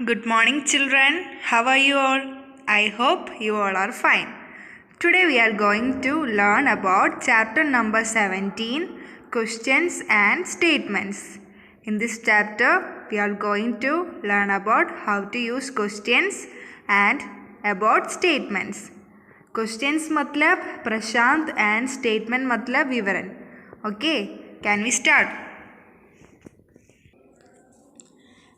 Good morning, children. How are you all? I hope you all are fine. Today we are going to learn about chapter number 17, questions and statements. In this chapter, we are going to learn about how to use questions and about statements. Questions मतलब प्रशांत and statement मतलब विवरण. Okay, can we start?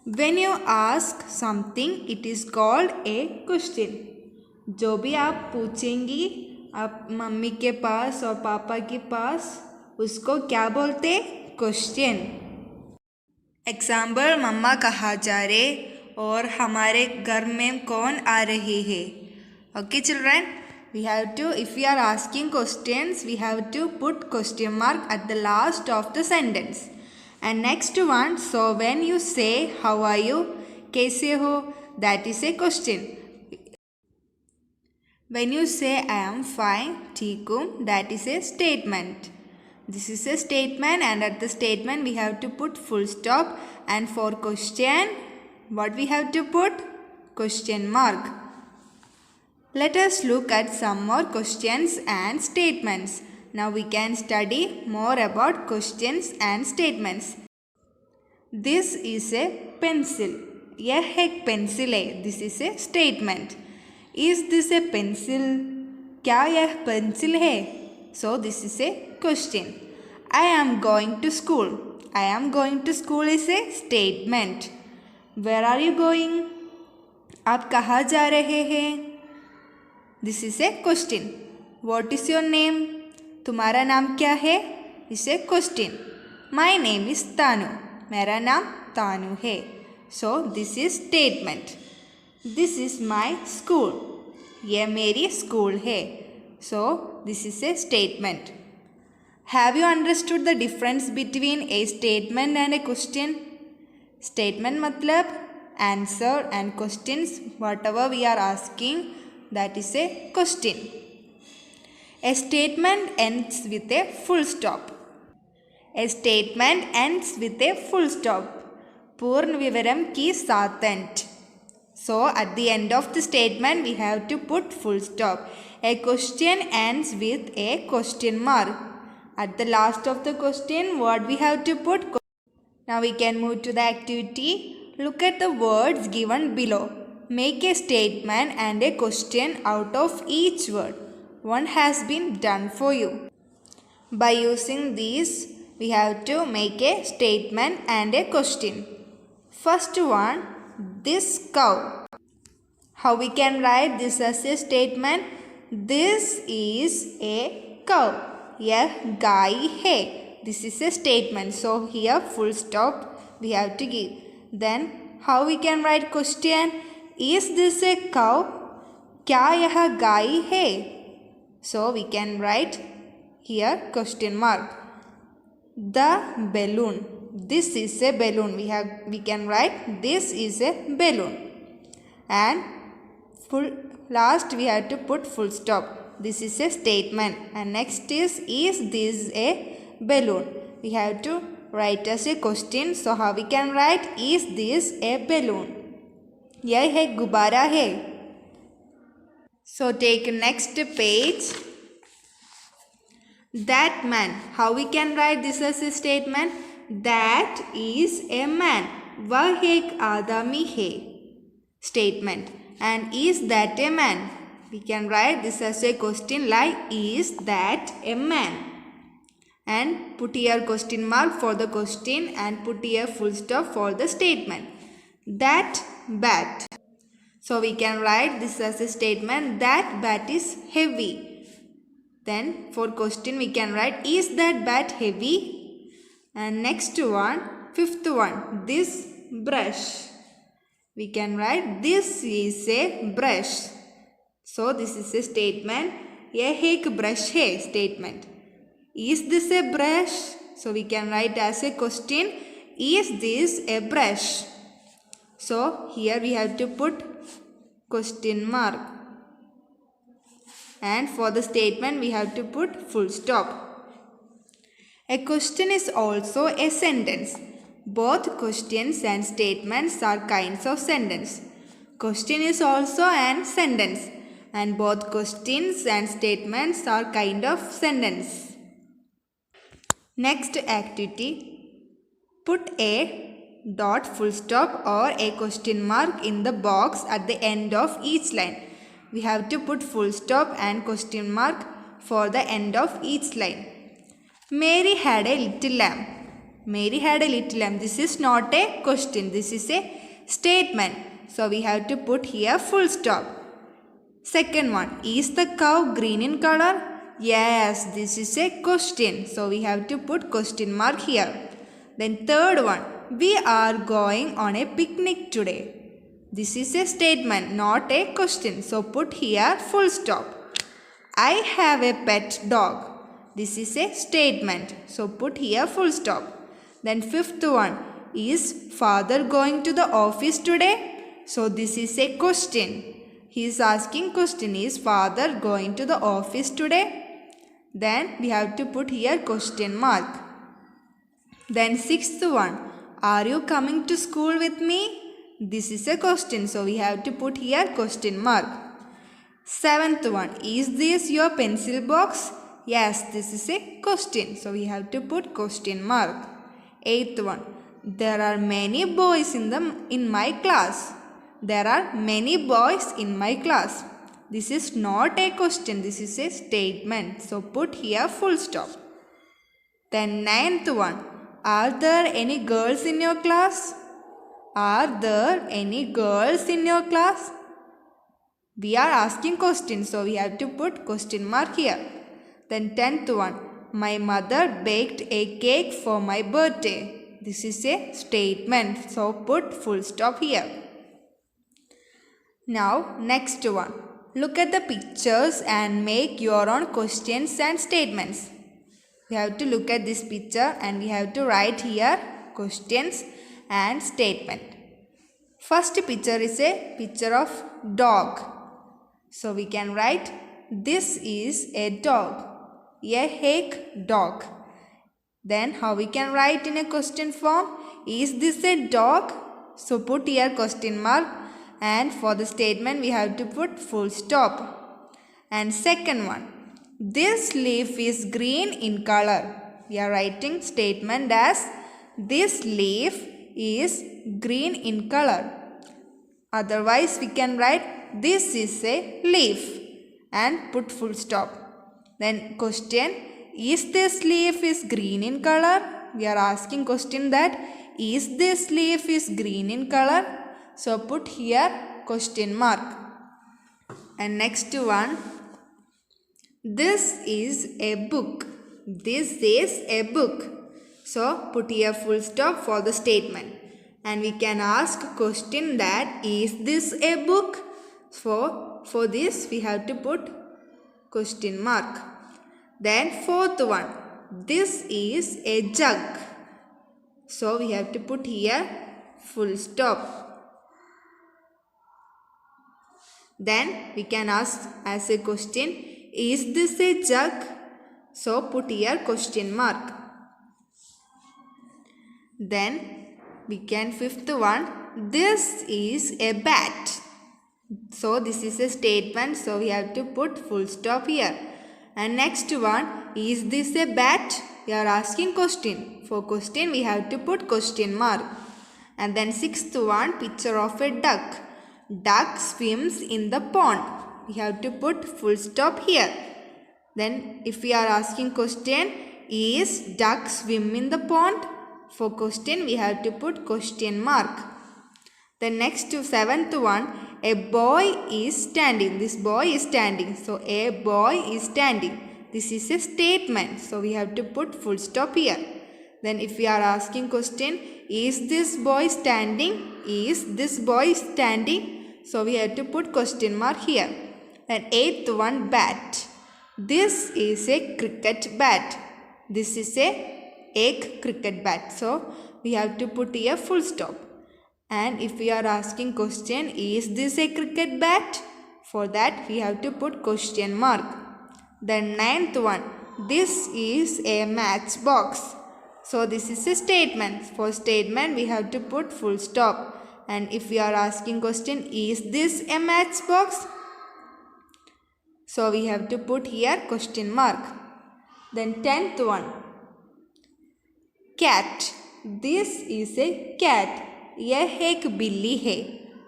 When you ask something, it is called a question. जो भी आप पूछेंगी आप mummy के पास और पापा के पास उसको क्या बोलते? क्वेश्चन. एग्जाम्पल, मम्मा कहाँ जा रहे और हमारे घर में कौन आ रहे हैं. Okay children, we have to, if we are asking questions, we have to put question mark at the last of the sentence. And next one, so when you say how are you, कैसे हो, that is a question. When you say I am fine, ठीक हूँ, that is a statement. This is a statement, and at the statement we have to put full stop, and for question what we have to put? Question mark. Let us look at some more questions and statements. Now we can study more about questions and statements. This is a pencil. यह एक pencil है. This is a statement. Is this a pencil? क्या यह pencil है? So this is a question. I am going to school. I am going to school is a statement. Where are you going? आप कहाँ जा रहे हैं? This is a question. What is your name? तुम्हारा नाम क्या है? Is a question. My name is Tanu. मेरा नाम तानु है. So this is statement. This is my school. यह मेरी स्कूल है. So this is a statement. Have you understood the difference between a statement and a question? Statement मतलब answer, and questions whatever we are asking, that is a question. A statement ends with a full stop. A statement ends with a full stop. पूर्ण विवरण के साथ end. So at the end of the statement we have to put full stop. A question ends with a question mark. At the last of the question what we have to put? Now we can move to the activity. Look at the words given below. Make a statement and a question out of each word. One has been done for you. By using these, we have to make a statement and a question. First one, this cow. How we can write this as a statement? This is a cow. यह गाय है. This is a statement. So here full stop we have to give. Then how we can write question? Is this a cow? क्या यह गाय है? So we can write here question mark. The balloon. This is a balloon. We can write this is a balloon. And last we have to put full stop. This is a statement. And next is this a balloon? We have to write as a question. So how we can write? Is this a balloon? यह एक गुब्बारा है. So take next page. That man. How we can write this as a statement? That is a man. वह एक आदमी है. Statement. And is that a man? We can write this as a question like is that a man? And put here question mark for the question and put here full stop for the statement. That bat. So we can write this as a statement. That bat is heavy. Then for question we can write is that bat heavy? And next one, fifth one, this brush. We can write this is a brush. So this is a statement. यह एक brush है. Statement. Is this a brush? So we can write as a question. Is this a brush? So here we have to put question mark. And for the statement we have to put full stop. A question is also a sentence. Both questions and statements are kinds of sentence. Question is also an sentence, and both questions and statements are kind of sentence. Next activity, put a dot, full stop or a question mark in the box at the end of each line. We have to put full stop and question mark for the end of each line. Mary had a little lamb. Mary had a little lamb. This is not a question. This is a statement. So we have to put here full stop. Second one, is the cow green in color? Yes, this is a question. So we have to put question mark here. Then third one, we are going on a picnic today. This is a statement, not a question. So put here full stop. I have a pet dog. This is a statement. So put here full stop. Then fifth one, is father going to the office today? So this is a question. He is asking question, is father going to the office today? Then we have to put here question mark. Then sixth one, are you coming to school with me? This is a question. So we have to put here question mark. Seventh one, is this your pencil box? Yes, this is a question. So we have to put question mark. Eighth one, there are many boys in my class. There are many boys in my class. This is not a question. This is a statement. So put here full stop. Then ninth one, are there any girls in your class? Are there any girls in your class? We are asking questions. So we have to put question mark here. Then 10th one, my mother baked a cake for my birthday. This is a statement. So put full stop here. Now next one. Look at the pictures and make your own questions and statements. We have to look at this picture and we have to write here questions and statement. First picture is a picture of dog. So we can write, this is a dog. A hack dog. Then how we can write in a question form? Is this a dog? So put here question mark, and for the statement we have to put full stop. And second one, this leaf is green in color. We are writing statement as this leaf is green in color. Otherwise we can write this is a leaf and put full stop. Then question, is this leaf is green in color? We are asking question that is this leaf is green in color? So put here question mark. And next one, this is a book. This is a book. So put here full stop for the statement. And we can ask question that is this a book? For this we have to put question mark. Then fourth one, this is a jug. So we have to put here full stop. Then we can ask as a question, is this a jug? So put here question mark. Then we can fifth one, this is a bat. So this is a statement, so we have to put full stop here. And next one, is this a bat? We are asking question. For question we have to put question mark. And then sixth one, picture of a duck. Duck swims in the pond. We have to put full stop here. Then if we are asking question, is duck swim in the pond? For question we have to put question mark. The next seventh one, a boy is standing. This boy is standing. So a boy is standing. This is a statement. So we have to put full stop here. Then if we are asking question, is this boy standing? Is this boy standing? So we have to put question mark here. Then eighth one, bat. This is a cricket bat. This is a egg cricket bat. So we have to put here full stop. And if we are asking question, is this a cricket bat? For that we have to put question mark. Then ninth one, this is a matchbox. So this is a statement. For statement we have to put full stop. And if we are asking question, is this a matchbox? So we have to put here question mark. Then 10th one. Cat. This is a cat. यह एक बिल्ली है.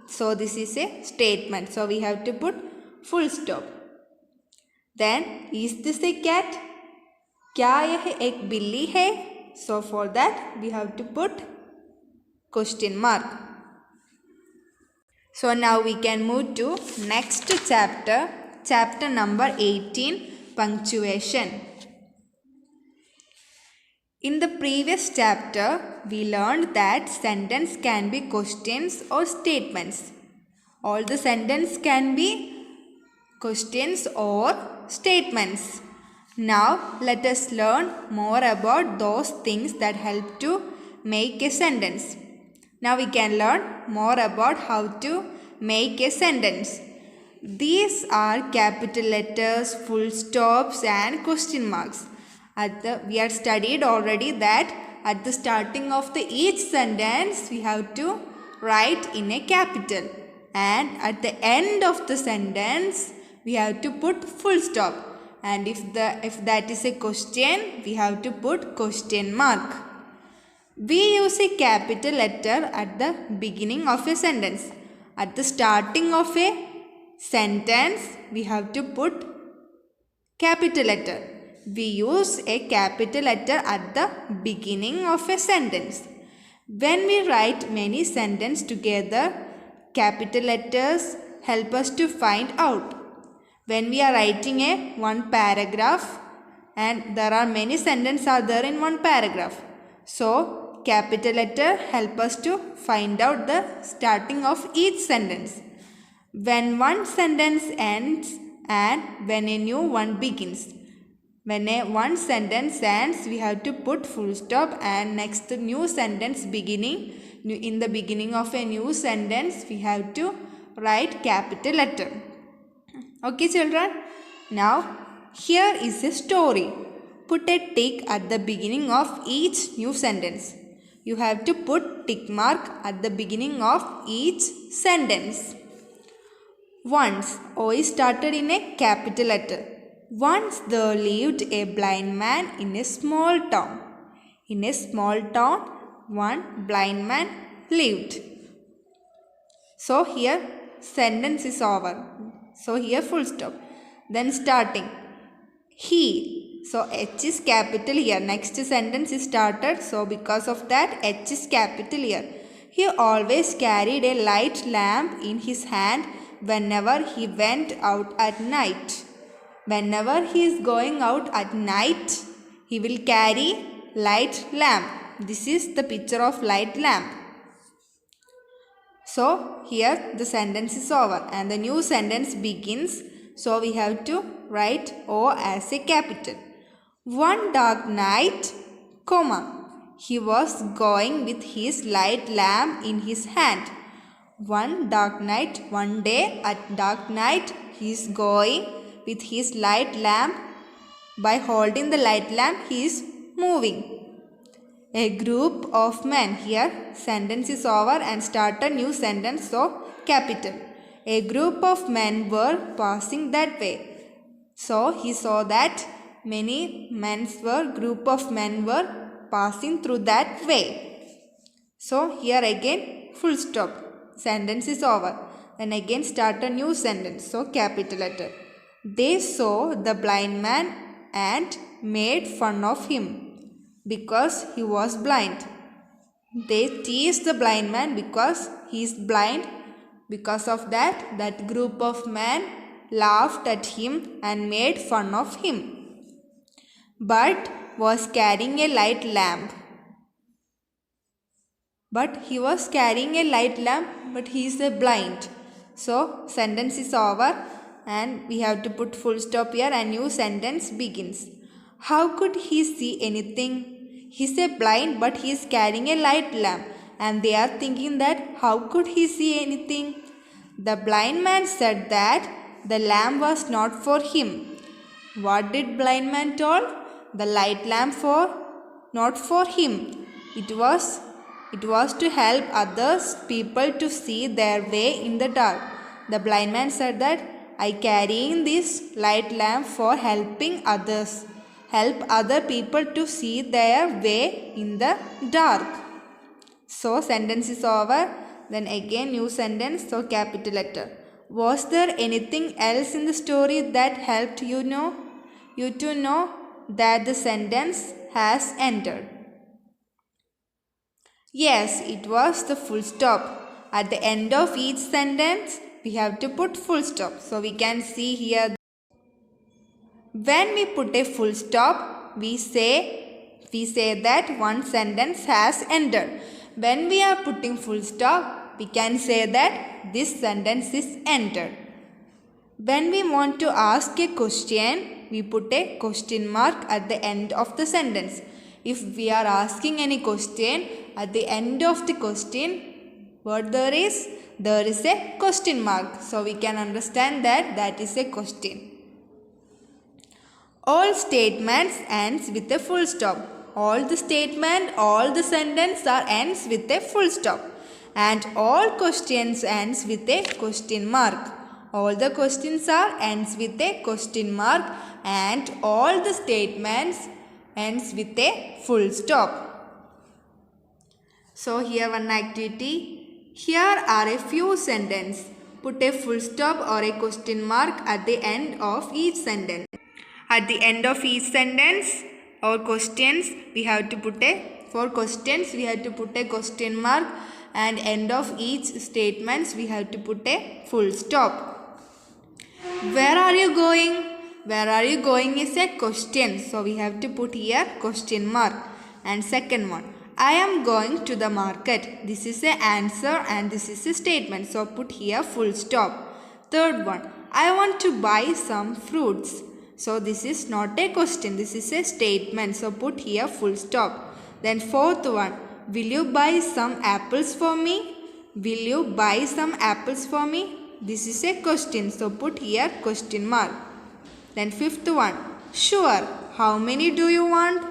So this is a statement. So we have to put full stop. Then is this a cat? क्या यह एक बिल्ली है? So for that we have to put question mark. So now we can move to next chapter. Chapter number 18, punctuation. In the previous chapter, we learned that sentence can be questions or statements. All the sentence can be questions or statements. Now, let us learn more about those things that help to make a sentence. Now, we can learn more about how to make a sentence. These are capital letters, full stops and question marks. We have studied already that at the starting of each sentence we have to write in a capital, and at the end of the sentence we have to put full stop, and if that is a question we have to put question mark. We use a capital letter at the beginning of a sentence. At the starting of a sentence we have to put capital letter. We use a capital letter at the beginning of a sentence. When we write many sentences together, capital letters help us to find out. When we are writing one paragraph and there are many sentences are there in one paragraph. So, capital letter help us to find out the starting of each sentence. When one sentence ends and when a new one begins. When one sentence ends, we have to put full stop, and next new sentence beginning. In the beginning of a new sentence, we have to write capital letter. Okay, children. Now, here is a story. Put a tick at the beginning of each new sentence. You have to put tick mark at the beginning of each sentence. Once, O is started in a capital letter. Once there lived a blind man in a small town. In a small town, one blind man lived. So here sentence is over. So here full stop. Then starting. He. So H is capital here. Next sentence is started. So because of that H is capital here. He always carried a light lamp in his hand whenever he went out at night. Whenever he is going out at night, he will carry light lamp. This is the picture of light lamp. So, here the sentence is over and the new sentence begins. So, we have to write O as a capital. One dark night, comma, he was going with his light lamp in his hand. One dark night, one day at dark night, he is going with his light lamp. By holding the light lamp, he is moving. A group of men. Here sentence is over and start a new sentence. So capital. A group of men were passing that way. So he saw that group of men were passing through that way. So here again full stop. Sentence is over. Then again start a new sentence. So capital letter. They saw the blind man and made fun of him because he was blind. They teased the blind man because he is blind. Because of that group of men laughed at him and made fun of him. But was carrying a light lamp. But he was carrying a light lamp, but he is blind. So sentence is over. And we have to put full stop here and new sentence begins. How could he see anything? He is blind but he is carrying a light lamp. And they are thinking that how could he see anything? The blind man said that the lamp was not for him. What did blind man told? The light lamp for not for him. It was to help others people to see their way in the dark. The blind man said that I carrying this light lamp for helping others. Help other people to see their way in the dark. So sentence is over. Then again new sentence. So capital letter. Was there anything else in the story that helped you to know that the sentence has ended? Yes, it was the full stop. At the end of each sentence, we have to put full stop. So we can see here, when we put a full stop, we say that one sentence has ended. When we are putting full stop, we can say that this sentence is ended. When we want to ask a question, we put a question mark at the end of the sentence. If we are asking any question, at the end of the question, what there is a question mark. So we can understand that is a question. All statements ends with a full stop. All the statement, all the sentence ends with a full stop. And all questions ends with a question mark. All the questions ends with a question mark, and all the statements ends with a full stop. So here one activity. Here are a few sentences. Put a full stop or a question mark at the end of each sentence. At the end of each sentence or questions, we have to put for questions we have to put a question mark, and end of each statements we have to put a full stop. Where are you going? Where are you going is a question. So we have to put here question mark. And second one, I am going to the market. This is an answer and this is a statement. So put here full stop. Third one, I want to buy some fruits. So this is not a question. This is a statement. So put here full stop. Then fourth one, will you buy some apples for me? Will you buy some apples for me? This is a question. So put here question mark. Then fifth one, sure. How many do you want?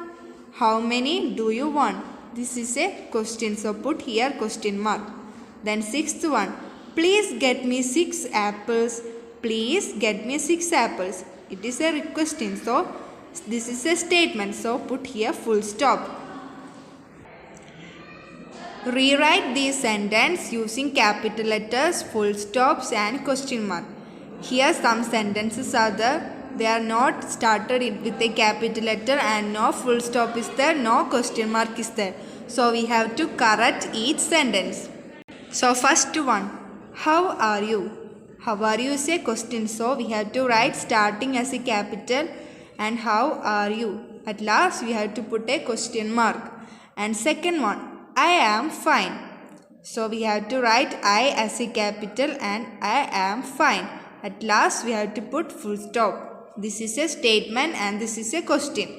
How many do you want? This is a question. So put here question mark. Then sixth one, please get me 6 apples. Please get me 6 apples. It is a question. So this is a statement. So put here full stop. Rewrite these sentences using capital letters, full stops and question mark. Here some sentences are there. They are not started with a capital letter and no full stop is there, no question mark is there. So we have to correct each sentence. So first one, how are you? How are you is a question. So we have to write starting as a capital and how are you. At last we have to put a question mark. And second one, I am fine. So we have to write I as a capital and I am fine. At last we have to put full stop. This is a statement and this is a question.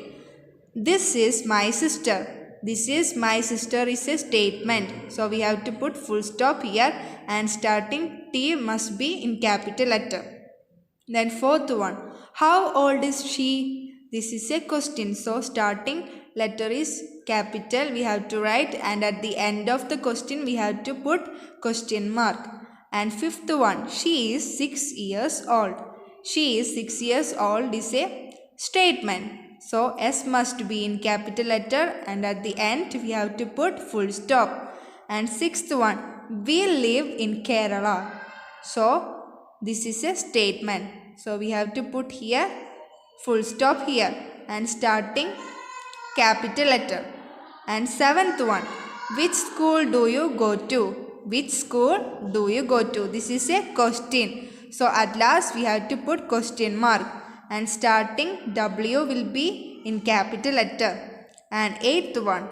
This is my sister. This is my sister is a statement. So we have to put full stop here and starting T must be in capital letter. Then fourth one, how old is she? This is a question. So starting letter is capital we have to write, and at the end of the question we have to put question mark. And fifth one, she is 6 years old. She is 6 years old is a statement. So S must be in capital letter and at the end we have to put full stop. And sixth one, we live in Kerala. So this is a statement. So we have to put here full stop here and starting capital letter. And seventh one, which school do you go to? Which school do you go to? This is a question. So at last we have to put question mark and starting W will be in capital letter. And eighth one,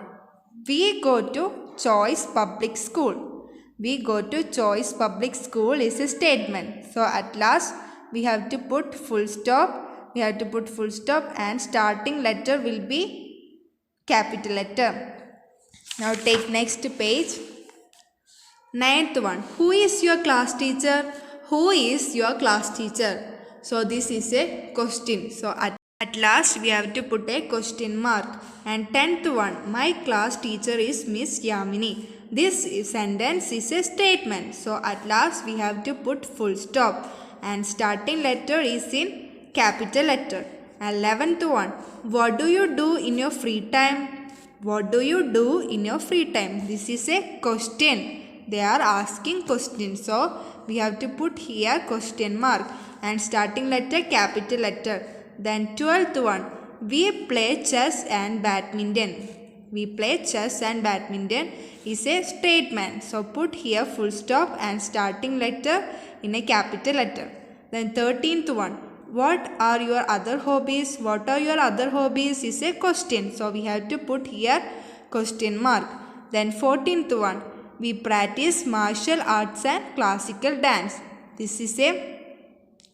we go to Choice Public School. We go to Choice Public School is a statement. So at last we have to put full stop. We have to put full stop and starting letter will be capital letter. Now take next page. Ninth one, who is your class teacher? Who is your class teacher? So this is a question. So at At last we have to put a question mark. And 10th one, my class teacher is Miss Yamini. This sentence is a statement. So at last we have to put full stop. And starting letter is in capital letter. 11th one, what do you do in your free time? What do you do in your free time? This is a question. They are asking questions. So we have to put here question mark. And starting letter capital letter. Then 12th one, we play chess and badminton. We play chess and badminton is a statement. So put here full stop and starting letter in a capital letter. Then 13th one, what are your other hobbies? What are your other hobbies is a question. So we have to put here question mark. Then 14th one, we practice martial arts and classical dance. This is a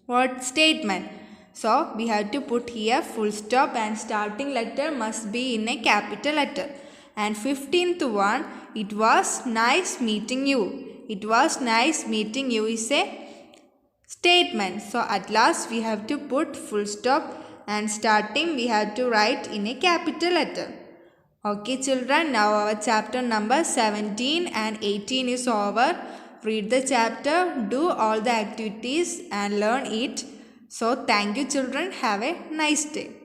what statement. So we have to put here full stop and starting letter must be in a capital letter. And 15th one, it was nice meeting you. It was nice meeting you is a statement. So at last we have to put full stop and starting we have to write in a capital letter. Okay children, now our chapter number 17 and 18 is over. Read the chapter, do all the activities and learn it. So thank you children. Have a nice day.